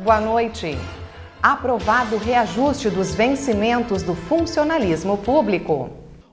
Boa noite. Aprovado o reajuste dos vencimentos do funcionalismo público.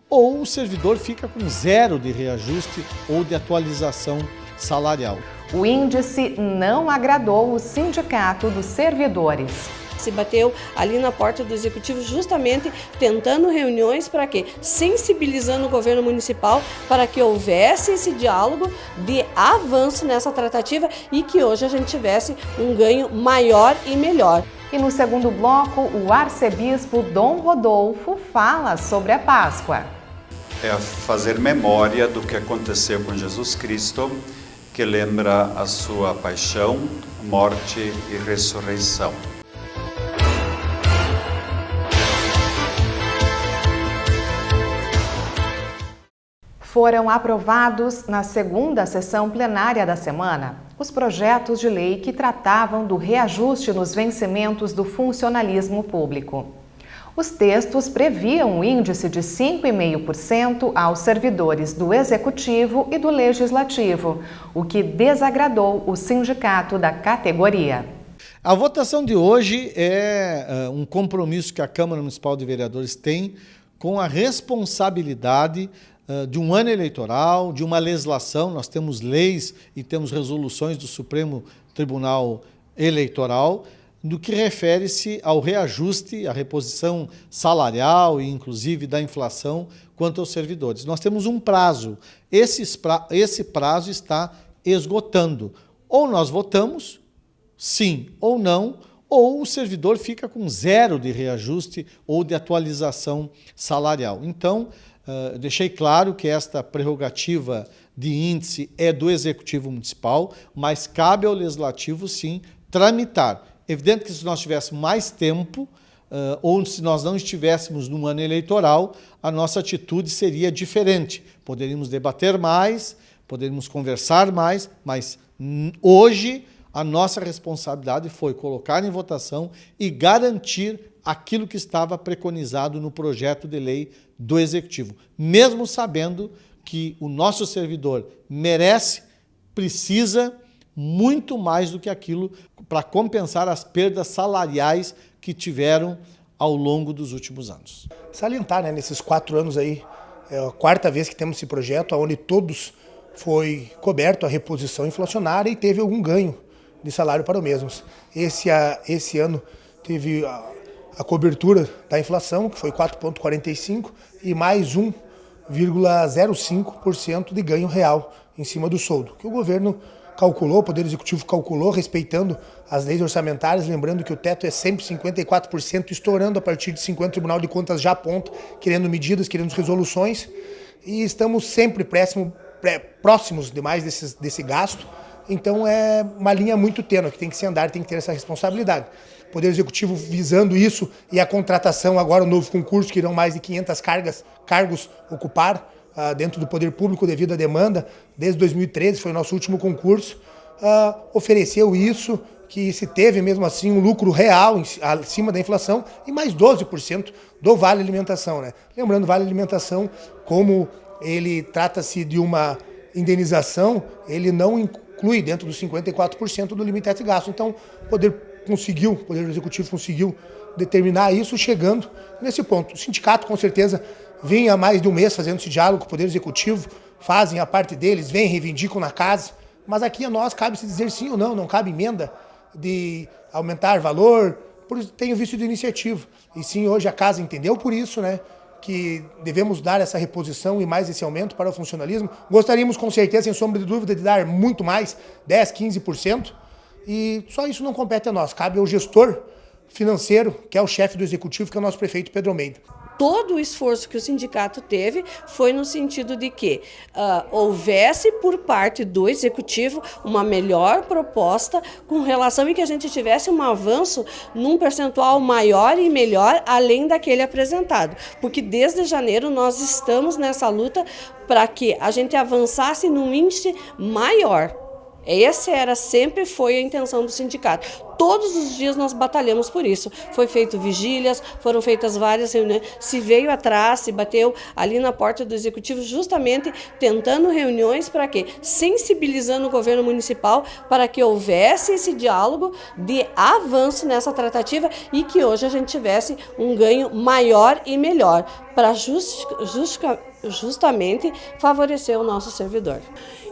Ou o servidor fica com zero de reajuste ou de atualização salarial. O índice não agradou o Sindicato dos Servidores. Se bateu ali na porta do Executivo justamente tentando reuniões para quê? Sensibilizando o governo municipal para que houvesse esse diálogo de avanço nessa tratativa e que hoje a gente tivesse um ganho maior e melhor. E no segundo bloco, o arcebispo Dom Rodolfo fala sobre a Páscoa. É fazer memória do que aconteceu com Jesus Cristo, que lembra a sua paixão, morte e ressurreição. Foram aprovados na segunda sessão plenária da semana os projetos de lei que tratavam do reajuste nos vencimentos do funcionalismo público. Os textos previam um índice de 5,5% aos servidores do Executivo e do Legislativo, o que desagradou o sindicato da categoria. A votação de hoje é um compromisso que a Câmara Municipal de Vereadores tem com a responsabilidade de um ano eleitoral, de uma legislação. Nós temos leis e temos resoluções do Supremo Tribunal Eleitoral, no que refere-se ao reajuste, à reposição salarial e inclusive da inflação quanto aos servidores. Nós temos um prazo, esse prazo está esgotando. Ou nós votamos, sim ou não, ou o servidor fica com zero de reajuste ou de atualização salarial. Então, deixei claro que esta prerrogativa de índice é do Executivo Municipal, mas cabe ao Legislativo, sim, tramitar. Evidente que se nós tivéssemos mais tempo, ou se nós não estivéssemos num ano eleitoral, a nossa atitude seria diferente. Poderíamos debater mais, poderíamos conversar mais, mas hoje a nossa responsabilidade foi colocar em votação e garantir aquilo que estava preconizado no projeto de lei do Executivo, mesmo sabendo que o nosso servidor merece, precisa muito mais do que aquilo para compensar as perdas salariais que tiveram ao longo dos últimos anos. Salientar, né, nesses 4 anos aí, é a 4ª vez que temos esse projeto, onde todos foi coberto a reposição inflacionária e teve algum ganho de salário para os mesmos. Esse ano teve a cobertura da inflação, que foi 4,45%, e mais 1,05% de ganho real em cima do soldo, que o governo calculou, o Poder Executivo calculou, respeitando as leis orçamentárias, lembrando que o teto é sempre 54%, estourando a partir de 50%, o Tribunal de Contas já aponta, querendo medidas, querendo resoluções, e estamos sempre próximos demais desse gasto. Então é uma linha muito tênue que tem que se andar, tem que ter essa responsabilidade. O Poder Executivo visando isso e a contratação, agora o novo concurso, que irão mais de 500 cargos ocupar dentro do Poder Público devido à demanda, desde 2013 foi o nosso último concurso, ofereceu isso, que se teve mesmo assim um lucro real acima da inflação e mais 12% do Vale Alimentação, né? Lembrando, o Vale Alimentação, como ele trata-se de uma indenização, ele não inclui dentro dos 54% do limite de gasto. Então, o Poder Executivo conseguiu determinar isso, chegando nesse ponto. O sindicato, com certeza, vem há mais de um mês fazendo esse diálogo com o Poder Executivo, fazem a parte deles, vêm, reivindicam na casa, mas aqui a nós cabe se dizer sim ou não, não cabe emenda de aumentar valor, por isso tenho visto de iniciativa. E sim, hoje a casa entendeu por isso, né, que devemos dar essa reposição e mais esse aumento para o funcionalismo. Gostaríamos, com certeza, sem sombra de dúvida, de dar muito mais, 10%, 15%, e só isso não compete a nós, cabe ao gestor financeiro, que é o chefe do Executivo, que é o nosso prefeito Pedro Almeida. Todo o esforço que o sindicato teve foi no sentido de que houvesse por parte do Executivo uma melhor proposta com relação e que a gente tivesse um avanço num percentual maior e melhor além daquele apresentado. Porque desde janeiro nós estamos nessa luta para que a gente avançasse num índice maior. Sempre foi a intenção do sindicato. Todos os dias nós batalhamos por isso. Foi feito vigílias, foram feitas várias reuniões, se veio atrás, se bateu ali na porta do executivo, justamente tentando reuniões para quê? Sensibilizando o governo municipal para que houvesse esse diálogo de avanço nessa tratativa e que hoje a gente tivesse um ganho maior e melhor para justamente favorecer o nosso servidor.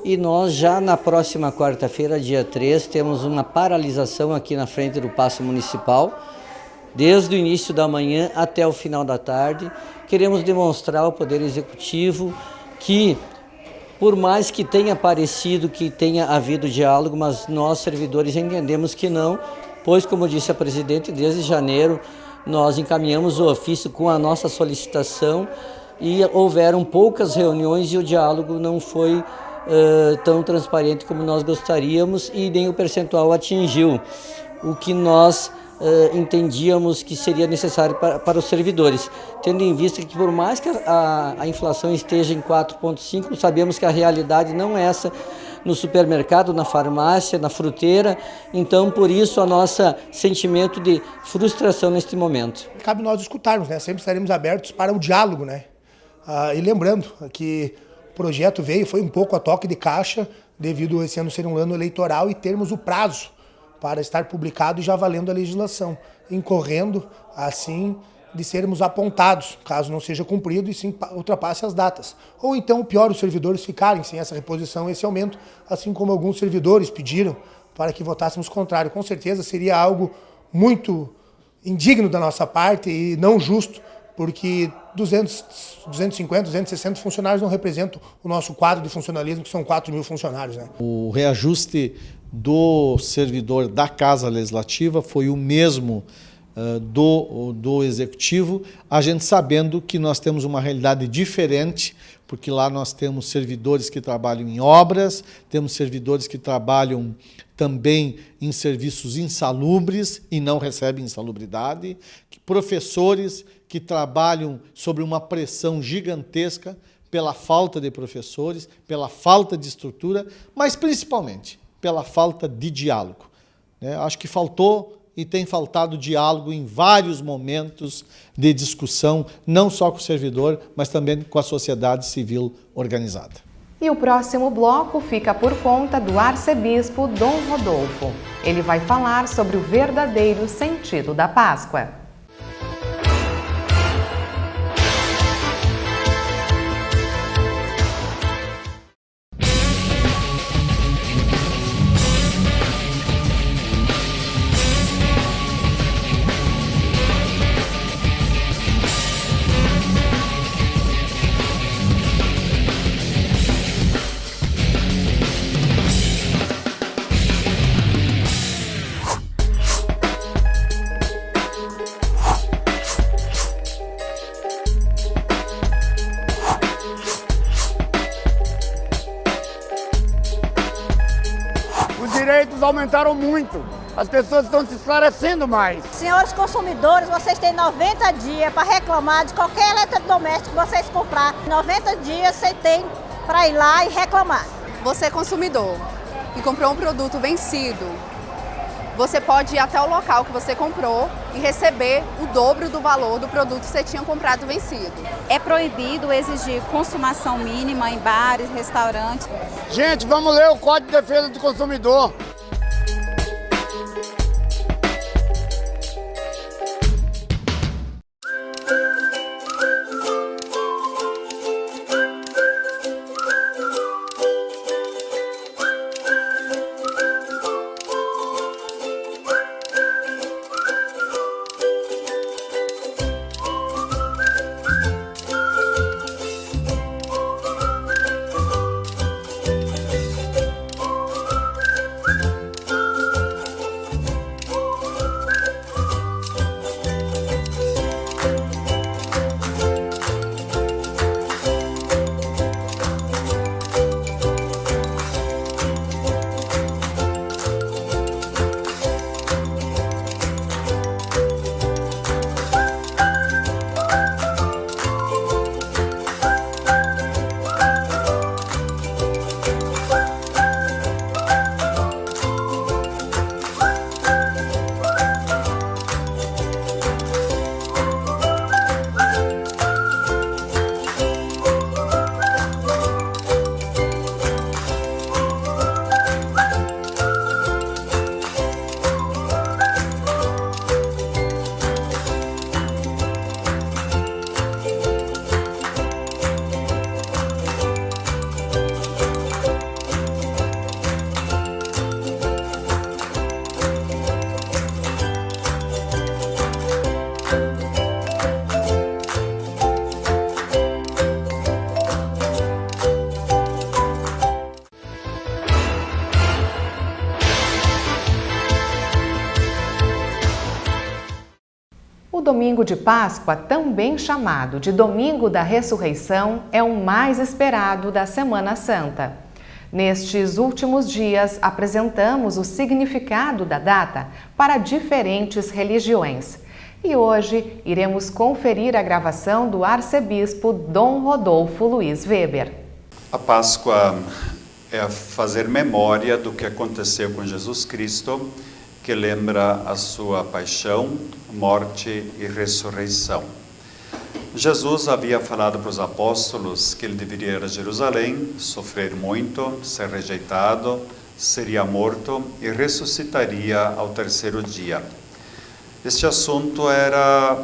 E nós já na próxima quarta-feira, dia 3, temos uma paralisação aqui na frente do Paço Municipal, desde o início da manhã até o final da tarde. Queremos demonstrar ao Poder Executivo que, por mais que tenha parecido que tenha havido diálogo, mas nós, servidores, entendemos que não, pois, como disse a presidente, desde janeiro nós encaminhamos o ofício com a nossa solicitação e houveram poucas reuniões e o diálogo não foi tão transparente como nós gostaríamos e nem o percentual atingiu o que nós entendíamos que seria necessário para os servidores, tendo em vista que por mais que a inflação esteja em 4,5%, sabemos que a realidade não é essa no supermercado, na farmácia, na fruteira, então por isso o nosso sentimento de frustração neste momento. Cabe nós escutarmos, né? Sempre estaremos abertos para o diálogo, né? E lembrando que o projeto foi um pouco a toque de caixa, devido a esse ano ser um ano eleitoral e termos o prazo para estar publicado e já valendo a legislação, incorrendo, assim, de sermos apontados, caso não seja cumprido e sim ultrapasse as datas. Ou então, o pior, os servidores ficarem sem essa reposição, esse aumento, assim como alguns servidores pediram para que votássemos contrário. Com certeza seria algo muito indigno da nossa parte e não justo, porque 250, 260 funcionários não representam o nosso quadro de funcionalismo, que são 4.000 funcionários, né? O reajuste do servidor da Casa Legislativa foi o mesmo do Executivo, a gente sabendo que nós temos uma realidade diferente, porque lá nós temos servidores que trabalham em obras, temos servidores que trabalham também em serviços insalubres e não recebem insalubridade, professores que trabalham sobre uma pressão gigantesca pela falta de professores, pela falta de estrutura, mas principalmente pela falta de diálogo. Acho que faltou e tem faltado diálogo em vários momentos de discussão, não só com o servidor, mas também com a sociedade civil organizada. E o próximo bloco fica por conta do arcebispo Dom Rodolfo. Ele vai falar sobre o verdadeiro sentido da Páscoa. Os direitos aumentaram muito, as pessoas estão se esclarecendo mais. Senhores consumidores, vocês têm 90 dias para reclamar de qualquer eletrodoméstico que vocês comprar. 90 dias você tem para ir lá e reclamar. Você é consumidor e comprou um produto vencido, você pode ir até o local que você comprou e receber o dobro do valor do produto que você tinha comprado vencido. É proibido exigir consumação mínima em bares, restaurantes. Gente, vamos ler o Código de Defesa do Consumidor. domingo de Páscoa, também chamado de Domingo da Ressurreição, é o mais esperado da Semana Santa. Nestes últimos dias, apresentamos o significado da data para diferentes religiões. E hoje iremos conferir a gravação do arcebispo Dom Rodolfo Luiz Weber. A Páscoa é fazer memória do que aconteceu com Jesus Cristo, que lembra a sua paixão, morte e ressurreição. Jesus havia falado para os apóstolos que ele deveria ir a Jerusalém, sofrer muito, ser rejeitado, seria morto e ressuscitaria ao terceiro dia. Este assunto era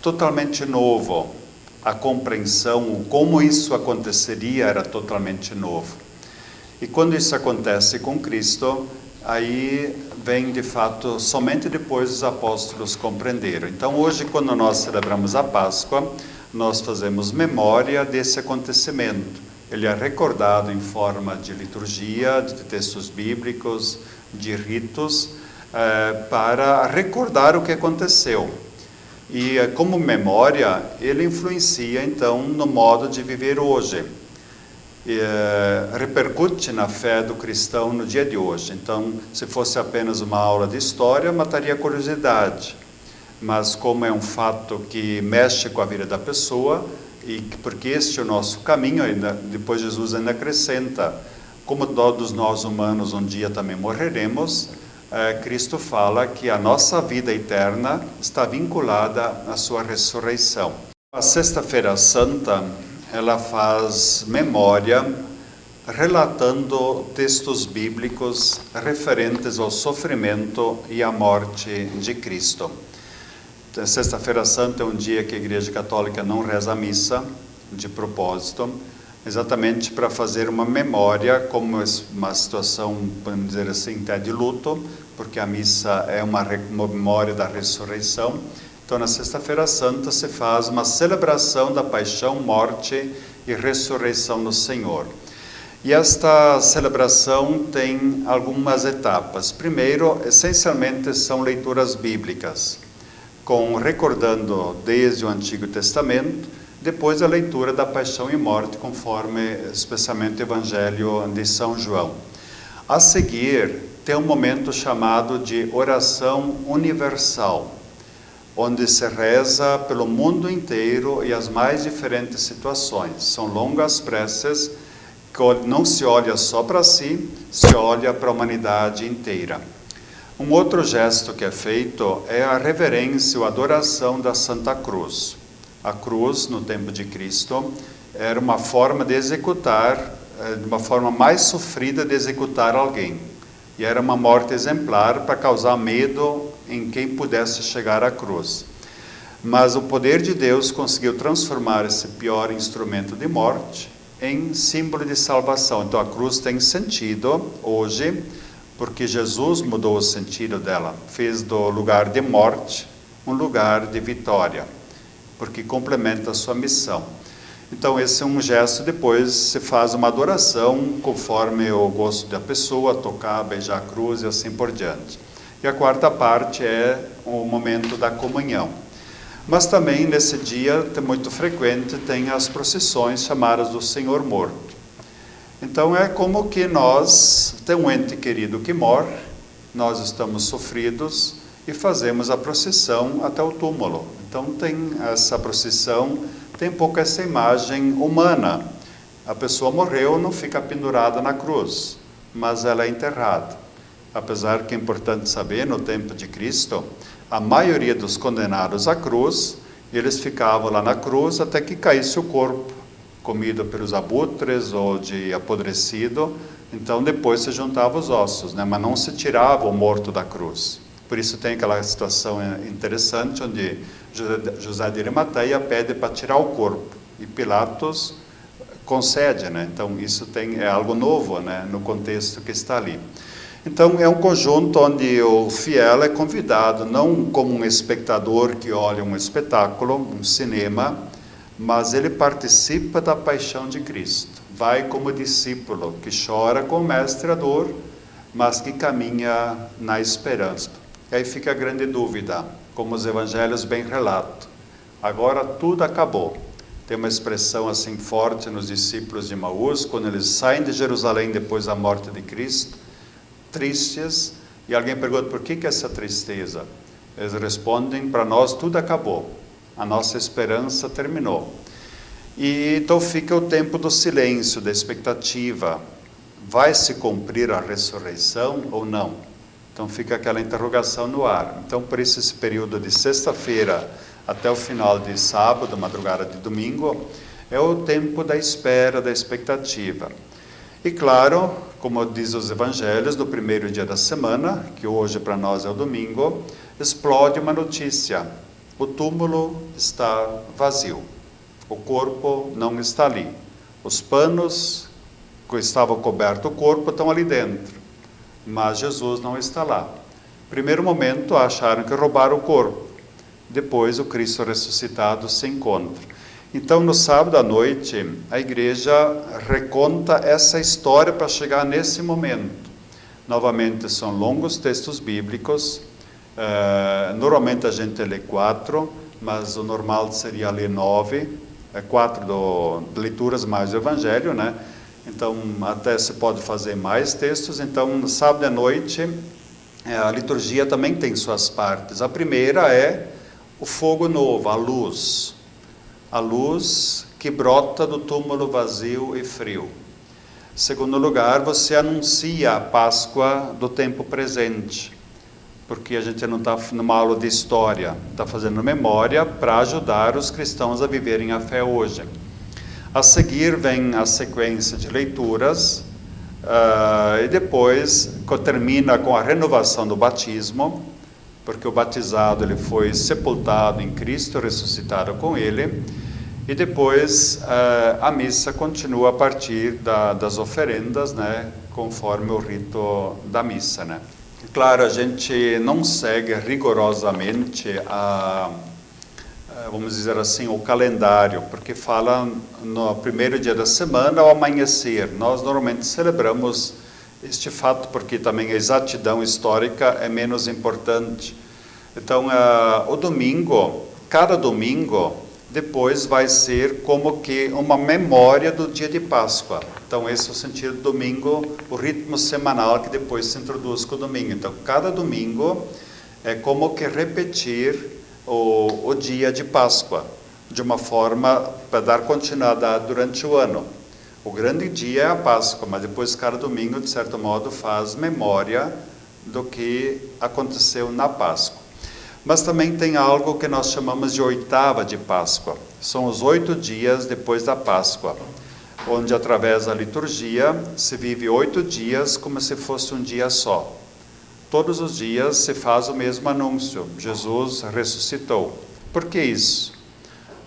totalmente novo. A compreensão, como isso aconteceria, era totalmente novo. E quando isso acontece com Cristo, aí vem de fato somente depois os apóstolos compreenderam. Então hoje, quando nós celebramos a Páscoa, nós fazemos memória desse acontecimento. Ele é recordado em forma de liturgia, de textos bíblicos, de ritos, para recordar o que aconteceu. E como memória, ele influencia então no modo de viver hoje. Repercute na fé do cristão no dia de hoje. Então, se fosse apenas uma aula de história, mataria a curiosidade. Mas como é um fato que mexe com a vida da pessoa, e porque este é o nosso caminho, depois Jesus ainda acrescenta, como todos nós humanos um dia também morreremos, Cristo fala que a nossa vida eterna está vinculada à sua ressurreição. A Sexta-feira Santa, ela faz memória relatando textos bíblicos referentes ao sofrimento e à morte de Cristo. Sexta-feira Santa é um dia que a Igreja Católica não reza a missa, de propósito, exatamente para fazer uma memória, como uma situação, podemos dizer assim, até de luto, porque a missa é uma memória da ressurreição. Então, na Sexta-feira Santa se faz uma celebração da paixão, morte e ressurreição do Senhor. E esta celebração tem algumas etapas. Primeiro, essencialmente, são leituras bíblicas, recordando desde o Antigo Testamento, depois a leitura da paixão e morte, conforme especialmente o Evangelho de São João. A seguir, tem um momento chamado de oração universal, onde se reza pelo mundo inteiro e as mais diferentes situações. São longas preces que não se olha só para si, se olha para a humanidade inteira. Um outro gesto que é feito é a reverência ou adoração da Santa Cruz. A cruz, no tempo de Cristo, era uma forma de executar, uma forma mais sofrida de executar alguém. E era uma morte exemplar para causar medo em quem pudesse chegar à cruz. Mas o poder de Deus conseguiu transformar esse pior instrumento de morte em símbolo de salvação. Então a cruz tem sentido hoje, porque Jesus mudou o sentido dela, fez do lugar de morte um lugar de vitória, porque complementa a sua missão. Então esse é um gesto, depois se faz uma adoração conforme o gosto da pessoa, tocar, beijar a cruz e assim por diante. E a quarta parte é o momento da comunhão. Mas também nesse dia, muito frequente, tem as procissões chamadas do Senhor Morto. Então é como que nós, tem um ente querido que morre, nós estamos sofridos e fazemos a procissão até o túmulo. Então tem essa procissão, tem um pouco essa imagem humana. A pessoa morreu, não fica pendurada na cruz, mas ela é enterrada. Apesar que é importante saber, no tempo de Cristo, a maioria dos condenados à cruz, eles ficavam lá na cruz até que caísse o corpo, comido pelos abutres ou de apodrecido. Então depois se juntavam os ossos, mas não se tirava o morto da cruz. Por isso tem aquela situação interessante onde José de Arimateia pede para tirar o corpo e Pilatos concede, Então isso é algo novo, no contexto que está ali. Então é um conjunto onde o fiel é convidado não como um espectador que olha um espetáculo, um cinema, mas ele participa da paixão de Cristo. Vai como discípulo que chora com o mestre a dor, mas que caminha na esperança. E aí fica a grande dúvida, como os evangelhos bem relatam. Agora tudo acabou. Tem uma expressão assim forte nos discípulos de Emaús, quando eles saem de Jerusalém depois da morte de Cristo, tristes, e alguém pergunta, por que essa tristeza? Eles respondem, para nós tudo acabou, a nossa esperança terminou. E então fica o tempo do silêncio, da expectativa. Vai se cumprir a ressurreição ou não? Então fica aquela interrogação no ar. Então por isso esse período de sexta-feira até o final de sábado, madrugada de domingo, é o tempo da espera, da expectativa. E claro, como diz os evangelhos, do primeiro dia da semana, que hoje para nós é o domingo, explode uma notícia. O túmulo está vazio. O corpo não está ali. Os panos que estavam cobertos o corpo estão ali dentro. Mas Jesus não está lá. Primeiro momento, acharam que roubaram o corpo. Depois, o Cristo ressuscitado se encontra. Então, no sábado à noite, a igreja reconta essa história para chegar nesse momento. Novamente, são longos textos bíblicos. Normalmente a gente lê 4, mas o normal seria ler 9. 4 leituras mais o Evangelho, né? Então, até se pode fazer mais textos. Então, no sábado à noite, a liturgia também tem suas partes. A primeira é o fogo novo, a luz que brota do túmulo vazio e frio. Segundo lugar, você anuncia a Páscoa do tempo presente, porque a gente não está numa aula de história, está fazendo memória para ajudar os cristãos a viverem a fé hoje. A seguir vem a sequência de leituras, e depois termina com a renovação do batismo, porque o batizado ele foi sepultado em Cristo, ressuscitado com ele, e depois a missa continua a partir das oferendas, né, conforme o rito da missa, né. Claro, a gente não segue rigorosamente vamos dizer assim, o calendário, porque fala no primeiro dia da semana ao amanhecer. Nós normalmente celebramos este fato porque também a exatidão histórica é menos importante. Então, o domingo, cada domingo, depois vai ser como que uma memória do dia de Páscoa. Então, esse é o sentido do domingo, o ritmo semanal que depois se introduz com o domingo. Então, cada domingo é como que repetir o dia de Páscoa, de uma forma para dar continuidade durante o ano. O grande dia é a Páscoa, mas depois cada domingo, de certo modo, faz memória do que aconteceu na Páscoa. Mas também tem algo que nós chamamos de oitava de Páscoa. São os 8 dias depois da Páscoa, onde através da liturgia se vive 8 dias como se fosse um dia só. Todos os dias se faz o mesmo anúncio, Jesus ressuscitou. Por que isso?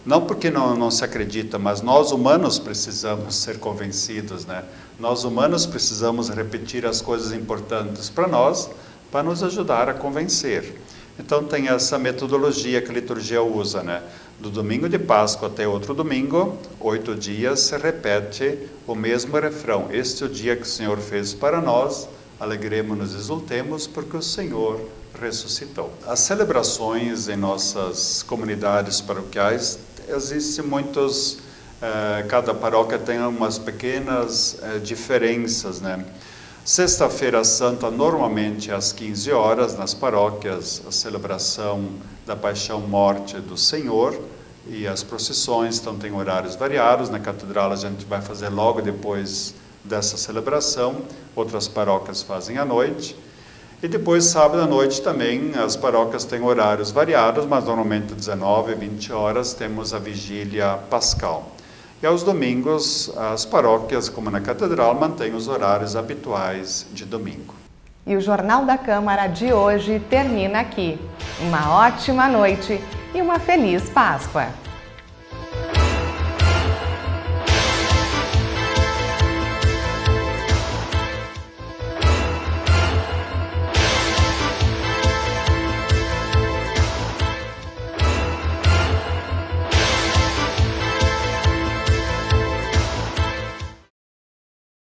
Não porque não se acredita, mas nós humanos precisamos ser convencidos, né? Nós humanos precisamos repetir as coisas importantes para nós, para nos ajudar a convencer. Então tem essa metodologia que a liturgia usa, né? Do domingo de Páscoa até outro domingo, 8 dias, se repete o mesmo refrão. Este é o dia que o Senhor fez para nós, alegremos-nos e exultemos, porque o Senhor ressuscitou. As celebrações em nossas comunidades paroquiais, existem muitos, cada paróquia tem umas pequenas diferenças, né? Sexta-feira Santa, normalmente às 15 horas, nas paróquias, a celebração da Paixão-Morte do Senhor e as procissões, então tem horários variados. Na catedral a gente vai fazer logo depois dessa celebração, outras paróquias fazem à noite. E depois, sábado à noite também, as paróquias têm horários variados, mas normalmente 19 e 20 horas temos a vigília pascal. E aos domingos, as paróquias, como na catedral, mantêm os horários habituais de domingo. E o Jornal da Câmara de hoje termina aqui. Uma ótima noite e uma feliz Páscoa!